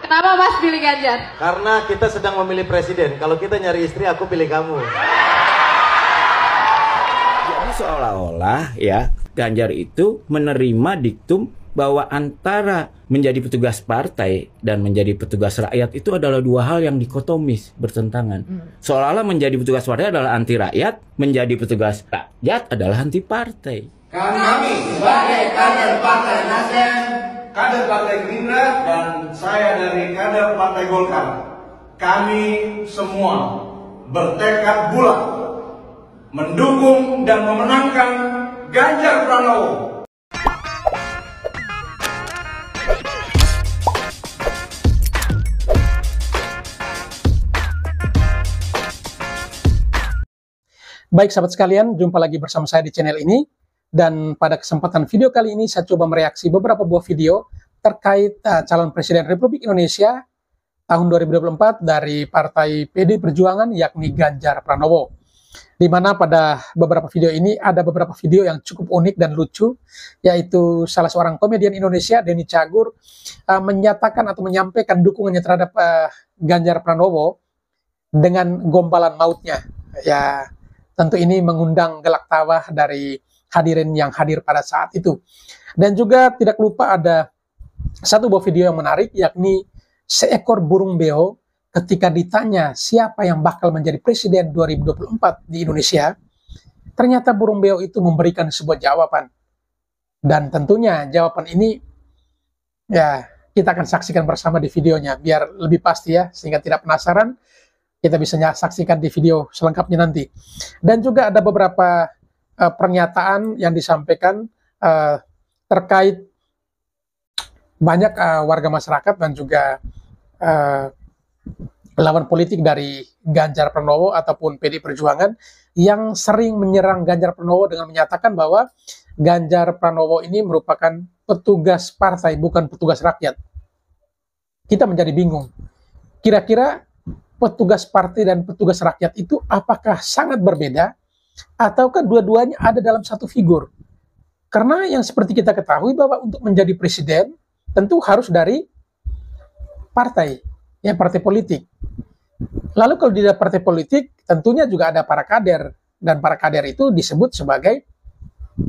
Kenapa Mas pilih Ganjar? Karena kita sedang memilih presiden. Kalau kita nyari istri, aku pilih kamu. Jadi seolah-olah ya Ganjar itu menerima diktum bahwa antara menjadi petugas partai dan menjadi petugas rakyat itu adalah dua hal yang dikotomis, bertentangan. Seolah-olah menjadi petugas partai adalah anti rakyat, menjadi petugas rakyat adalah anti partai. Kami sebagai kader Partai Nasdem, kader Partai Gerindra, dan saya dari kader Partai Golkar, kami semua bertekad bulat mendukung dan memenangkan Ganjar Pranowo. Baik sahabat sekalian, jumpa lagi bersama saya di channel ini. Dan pada kesempatan video kali ini saya coba mereaksi beberapa buah video terkait calon Presiden Republik Indonesia tahun 2024 dari Partai PD Perjuangan, yakni Ganjar Pranowo. Di mana pada beberapa video ini ada beberapa video yang cukup unik dan lucu, yaitu salah seorang komedian Indonesia, Denny Cagur, menyatakan atau menyampaikan dukungannya terhadap Ganjar Pranowo dengan gompalan mautnya. Ya, tentu ini mengundang gelak tawa dari hadirin yang hadir pada saat itu. Dan juga tidak lupa ada satu buah video yang menarik, yakni seekor burung beo ketika ditanya siapa yang bakal menjadi presiden 2024 di Indonesia, ternyata burung beo itu memberikan sebuah jawaban. Dan tentunya jawaban ini ya kita akan saksikan bersama di videonya biar lebih pasti ya, sehingga tidak penasaran. Kita bisa saksikan di video selengkapnya nanti. Dan juga ada beberapa pernyataan yang disampaikan terkait banyak warga masyarakat dan juga lawan politik dari Ganjar Pranowo ataupun PD Perjuangan yang sering menyerang Ganjar Pranowo dengan menyatakan bahwa Ganjar Pranowo ini merupakan petugas partai, bukan petugas rakyat. Kita menjadi bingung. Kira-kira petugas partai dan petugas rakyat itu apakah sangat berbeda? Ataukah dua-duanya ada dalam satu figur? Karena yang seperti kita ketahui bahwa untuk menjadi presiden tentu harus dari partai, ya partai politik. Lalu kalau di dalam partai politik tentunya juga ada para kader, dan para kader itu disebut sebagai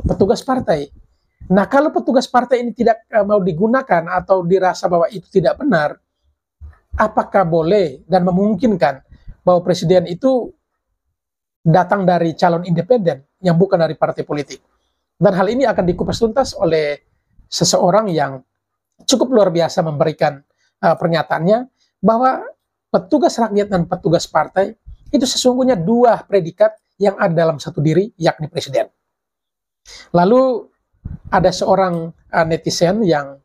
petugas partai. Nah, kalau petugas partai ini tidak mau digunakan atau dirasa bahwa itu tidak benar, apakah boleh dan memungkinkan bahwa presiden itu datang dari calon independen yang bukan dari partai politik? Dan hal ini akan dikupas tuntas oleh seseorang yang cukup luar biasa memberikan pernyataannya bahwa petugas rakyat dan petugas partai itu sesungguhnya dua predikat yang ada dalam satu diri, yakni presiden. Lalu ada seorang netizen yang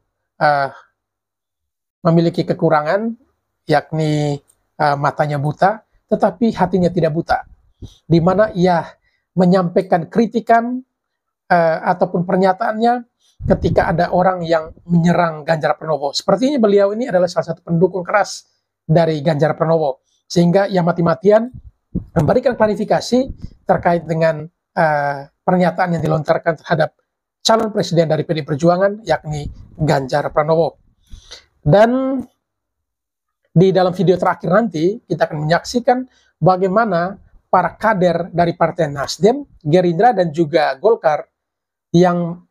memiliki kekurangan, yakni matanya buta, tetapi hatinya tidak buta, di mana ia menyampaikan kritikan ataupun pernyataannya ketika ada orang yang menyerang Ganjar Pranowo. Sepertinya beliau ini adalah salah satu pendukung keras dari Ganjar Pranowo, sehingga ia mati-matian memberikan klarifikasi terkait dengan pernyataan yang dilontarkan terhadap calon presiden dari PD Perjuangan, yakni Ganjar Pranowo. Dan di dalam video terakhir nanti kita akan menyaksikan bagaimana para kader dari Partai Nasdem, Gerindra, dan juga Golkar yang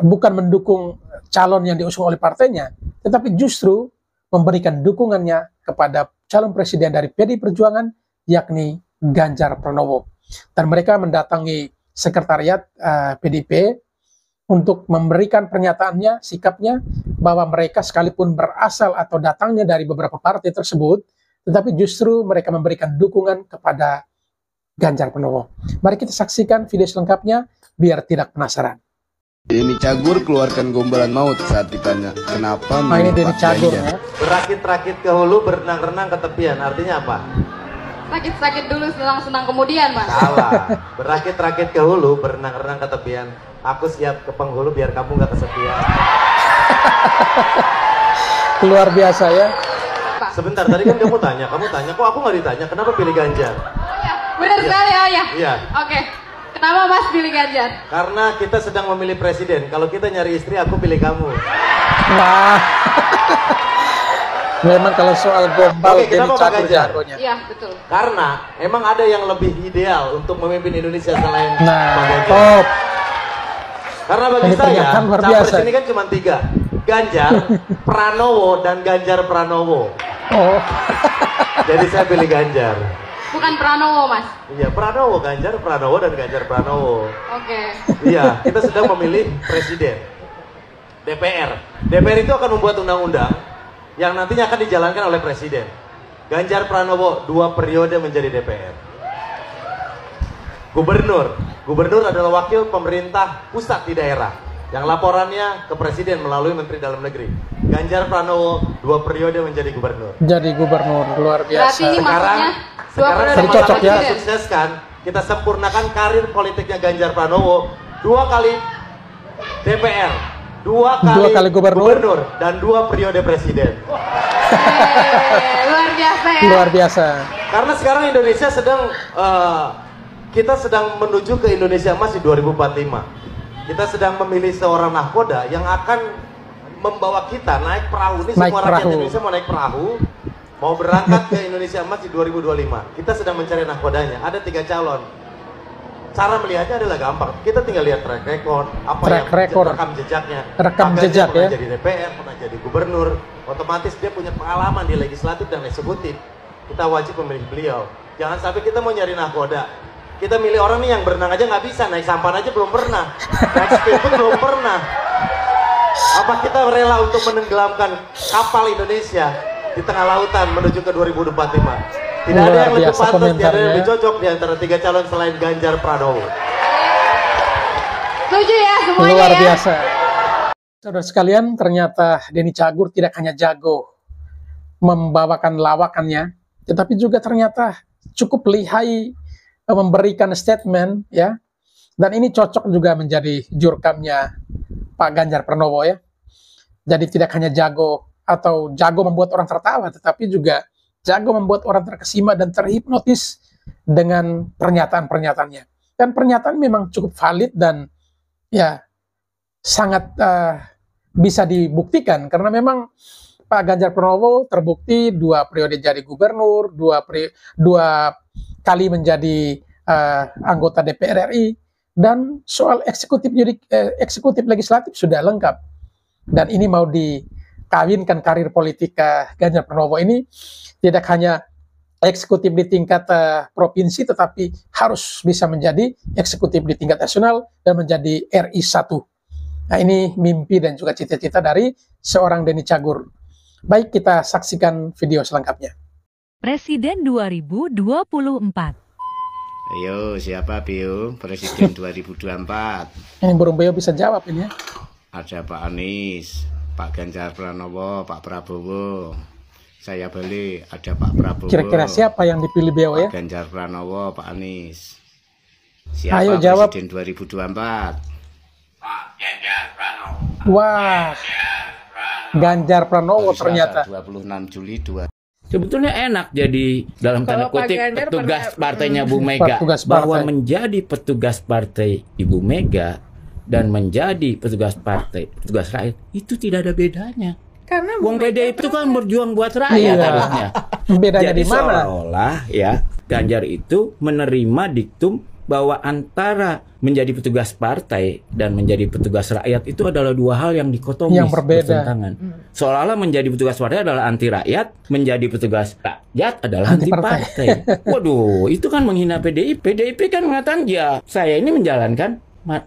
bukan mendukung calon yang diusung oleh partainya, tetapi justru memberikan dukungannya kepada calon presiden dari PD Perjuangan, yakni Ganjar Pranowo. Dan mereka mendatangi sekretariat PDIP untuk memberikan pernyataannya, sikapnya, bahwa mereka sekalipun berasal atau datangnya dari beberapa partai tersebut, tetapi justru mereka memberikan dukungan kepada Ganjar Pranowo. Mari kita saksikan video selengkapnya biar tidak penasaran. Denny Cagur keluarkan gombalan maut saat ditanya kenapa ini Denny Cagur ya. Berakit-rakit ke hulu, berenang-renang ke tepian. Artinya apa? Sakit-sakit dulu, senang-senang kemudian, Mas. Salah. Berakit-rakit ke hulu, berenang-renang ke tepian. Aku siap ke penghulu biar kamu nggak kesepian. Luar biasa ya. Sebentar, tadi kan kamu tanya, kok aku nggak ditanya, kenapa pilih Ganjar? Benar sekali, oh ya. Iya. Oke. Kenapa Mas pilih Ganjar? Karena kita sedang memilih presiden. Kalau kita nyari istri, aku pilih kamu. Nah, Memang kalau soal gombal, Oke, Denny kenapa Pak Cagur Ganjar? jagonya. Iya, betul. Karena emang ada yang lebih ideal untuk memimpin Indonesia selain Pak Nah, Ganjar. top. Karena bagi Ini saya, pernyataan luar capres biasa. ini kan cuma 3. Ganjar, Pranowo, dan Ganjar Pranowo. Oh, Jadi saya pilih Ganjar. Bukan Pranowo, Mas. Iya, Pranowo, Ganjar Pranowo, dan Ganjar Pranowo. Oke. Iya, kita sedang memilih presiden. DPR. DPR itu akan membuat undang-undang yang nantinya akan dijalankan oleh presiden. Ganjar Pranowo 2 periode menjadi DPR. Gubernur. Gubernur adalah wakil pemerintah pusat di daerah yang laporannya ke presiden melalui Menteri Dalam Negeri. Ganjar Pranowo 2 periode menjadi gubernur. jadi gubernur luar Berarti biasa. ini maksudnya dua Sekarang periode Jadi sama-sama cocok ya. kita sukseskan, kita sempurnakan karir politiknya Ganjar Pranowo 2 kali DPR, 2 kali gubernur, dan 2 periode presiden. Luar biasa ya. Luar biasa. Karena sekarang Indonesia kita sedang menuju ke Indonesia Emas di 2045. Kita sedang memilih seorang nahkoda yang akan membawa kita naik perahu. Ini Naik semua rakyat perahu. Indonesia mau naik perahu, mau berangkat ke Indonesia Emas di 2025. Kita sedang mencari nahkodanya. Ada 3 calon. Cara melihatnya adalah gampang. Kita tinggal lihat track record, Track record. rekam jejaknya. Rekam Pak Ganjar jejak pernah ya. jadi DPR, pernah jadi gubernur. Otomatis dia punya pengalaman di legislatif dan eksekutif. Kita wajib memilih beliau. Jangan sampai kita mau nyari nahkoda. Kita milih orang nih yang berenang aja nggak bisa, naik sampan aja belum pernah, naik speedboat belum pernah. Apa kita rela untuk menenggelamkan kapal Indonesia di tengah lautan menuju ke 2045? Tidak ada Luar yang lebih biasa pantas, tidak ada yang komentarnya. lebih cocok di antara 3 calon selain Ganjar Pranowo. Setuju ya semuanya Luar ya. biasa. Saudara sekalian, ternyata Denny Cagur tidak hanya jago membawakan lawakannya, tetapi juga ternyata cukup lihai memberikan statement ya. Dan ini cocok juga menjadi jurkamnya Pak Ganjar Pranowo ya. Jadi tidak hanya jago atau jago membuat orang tertawa, tetapi juga jago membuat orang terkesima dan terhipnotis dengan pernyataan-pernyataannya. Dan pernyataan memang cukup valid dan ya sangat bisa dibuktikan karena memang Pak Ganjar Pranowo terbukti 2 periode jadi gubernur, 2 kali menjadi anggota DPR RI, dan soal eksekutif legislatif sudah lengkap. Dan ini mau dikawinkan karir politik Ganjar Pranowo ini tidak hanya eksekutif di tingkat provinsi, tetapi harus bisa menjadi eksekutif di tingkat nasional dan menjadi RI 1. Nah, ini mimpi dan juga cita-cita dari seorang Denny Cagur. Baik, kita saksikan video selengkapnya. Presiden 2024. Ayo, siapa Bio? Presiden 2024. Ini burung beo bisa jawab ini ya. Ada Pak Anies, Pak Ganjar Pranowo, Pak Prabowo. Saya balik, ada Pak Prabowo. Kira-kira siapa yang dipilih beo ya? Pak Ganjar Pranowo, Pak Anies. Siapa Ayo jawab. Presiden 2024? Wah, Ganjar Pranowo ternyata. 26 Juli 2. Sebetulnya enak jadi dalam tanda Kalau Pak kutip Ganjar petugas pernah- partainya Bu Mega, Petugas bahwa partai. menjadi petugas partai Ibu Mega dan menjadi petugas partai, petugas rakyat itu tidak ada bedanya. Karena Wong Bu Mega PDIP itu kan berjuang buat rakyat Iya. harusnya. Bedanya Jadi di mana? seolah-olah ya Ganjar itu menerima diktum bahwa antara menjadi petugas partai dan menjadi petugas rakyat itu adalah 2 hal yang dikotomis, Yang berbeda. bertentangan. Seolah-olah menjadi petugas partai adalah anti rakyat, menjadi petugas rakyat adalah Anti anti partai. Waduh, itu kan menghina PDIP. PDIP kan mengatakan ya saya ini menjalankan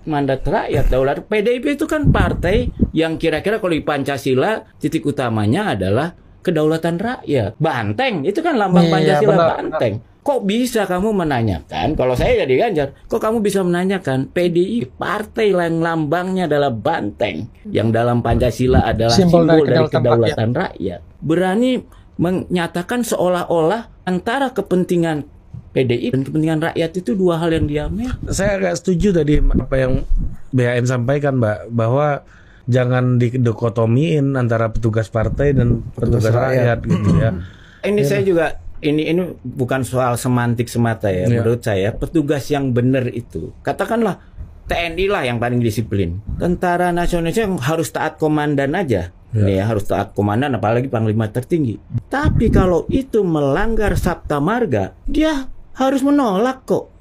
mandat rakyat, daulat. PDIP itu kan partai yang kira-kira kalau di Pancasila titik utamanya adalah kedaulatan rakyat. Banteng itu kan lambang Iya, Pancasila, benar, banteng. Kok bisa kamu menanyakan, kalau saya jadi Ganjar, kok kamu bisa menanyakan PDI partai yang lambangnya adalah banteng, yang dalam Pancasila adalah Simbol simbol dari dari kedaulatan kedaulatan rakyat. Berani menyatakan seolah-olah antara kepentingan PDI dan kepentingan rakyat itu 2 hal yang diambil. Saya agak setuju tadi apa yang BHM sampaikan, Mbak, bahwa jangan dikotomiin antara petugas partai dan petugas rakyat gitu ya. Ini saya juga ini bukan soal semantik semata ya. Iya. Menurut saya petugas yang benar itu, katakanlah TNI lah yang paling disiplin. Tentara nasional yang harus taat komandan aja. Nih ya, harus taat komandan apalagi panglima tertinggi. Tapi kalau itu melanggar Sabta Marga, dia harus menolak kok.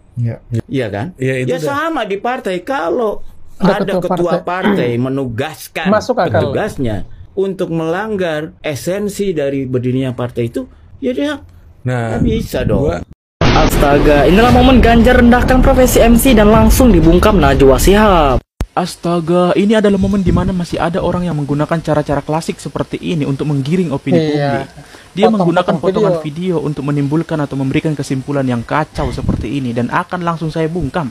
Iya kan? Ya sama di partai, kalau ada ketua partai menugaskan petugasnya untuk melanggar esensi dari berdirinya partai itu, ya dia nggak bisa dong. Astaga, inilah momen Ganjar rendahkan profesi MC dan langsung dibungkam Najwa Shihab. Astaga, ini adalah momen di mana masih ada orang yang menggunakan cara-cara klasik seperti ini untuk menggiring opini publik. Dia menggunakan potongan video untuk menimbulkan atau memberikan kesimpulan yang kacau seperti ini, dan akan langsung saya bungkam.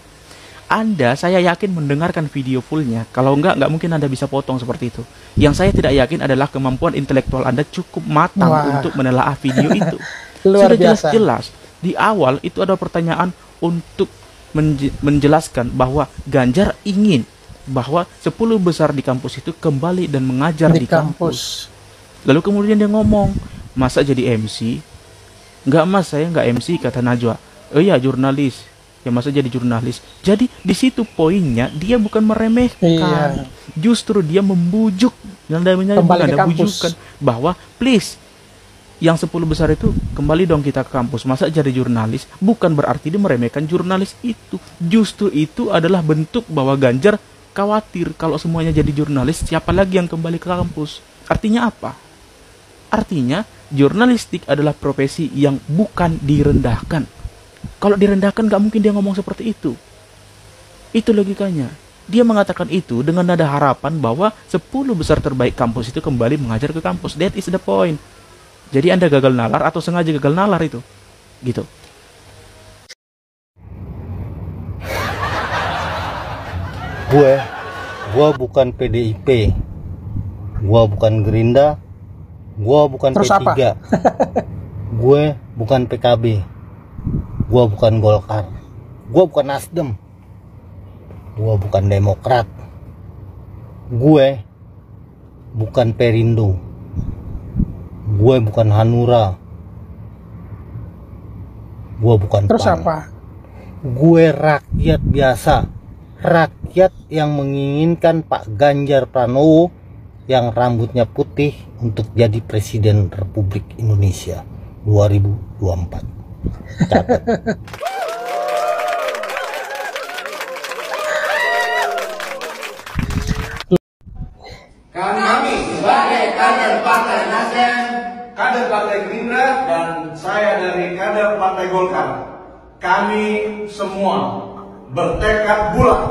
Anda, saya yakin mendengarkan video fullnya. Kalau enggak mungkin Anda bisa potong seperti itu. Yang saya tidak yakin adalah kemampuan intelektual Anda cukup matang untuk menelaah video itu. Sudah jelas-jelas di awal itu ada pertanyaan untuk menjelaskan bahwa Ganjar ingin bahwa 10 besar di kampus itu kembali dan mengajar di kampus. Lalu kemudian dia ngomong, masa jadi MC? Enggak mas, saya enggak MC, kata Najwa. Oh iya, jurnalis. Ya masa jadi jurnalis? Jadi di situ poinnya, dia bukan meremehkan. Justru dia membujuk. Yang namanya ada bujukan. Bahwa please, yang 10 besar itu kembali dong kita ke kampus. Masa jadi jurnalis? Bukan berarti dia meremehkan jurnalis itu. Justru itu adalah bentuk bahwa Ganjar khawatir kalau semuanya jadi jurnalis, siapa lagi yang kembali ke kampus? Artinya apa? Artinya jurnalistik adalah profesi yang bukan direndahkan. Kalau direndahkan gak mungkin dia ngomong seperti itu. Itu logikanya. Dia mengatakan itu dengan nada harapan bahwa 10 besar terbaik kampus itu kembali mengajar ke kampus. That is the point. Jadi Anda gagal nalar atau sengaja gagal nalar itu? Gitu. Gua bukan PDIP, gua bukan Gerindra, gua bukan P3, gue bukan PKB, gua bukan Golkar, gua bukan Nasdem, gua bukan Demokrat, gue bukan Perindo, gue bukan Hanura, gue bukan PAN. Gue rakyat biasa. Rakyat yang menginginkan Pak Ganjar Pranowo yang rambutnya putih untuk jadi Presiden Republik Indonesia 2024. Catat. Kami sebagai kader Partai Nasdem, kader Partai Gerindra, dan saya dari kader Partai Golkar, kami semua bertekad bulat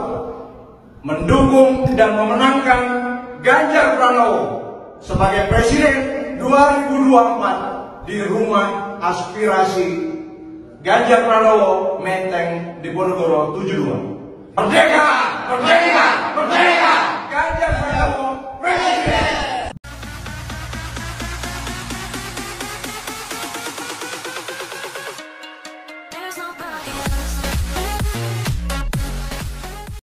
mendukung dan memenangkan Ganjar Pranowo sebagai Presiden 2024 di Rumah Aspirasi Ganjar Pranowo Menteng Diponegoro 72. Merdeka! Merdeka! Merdeka!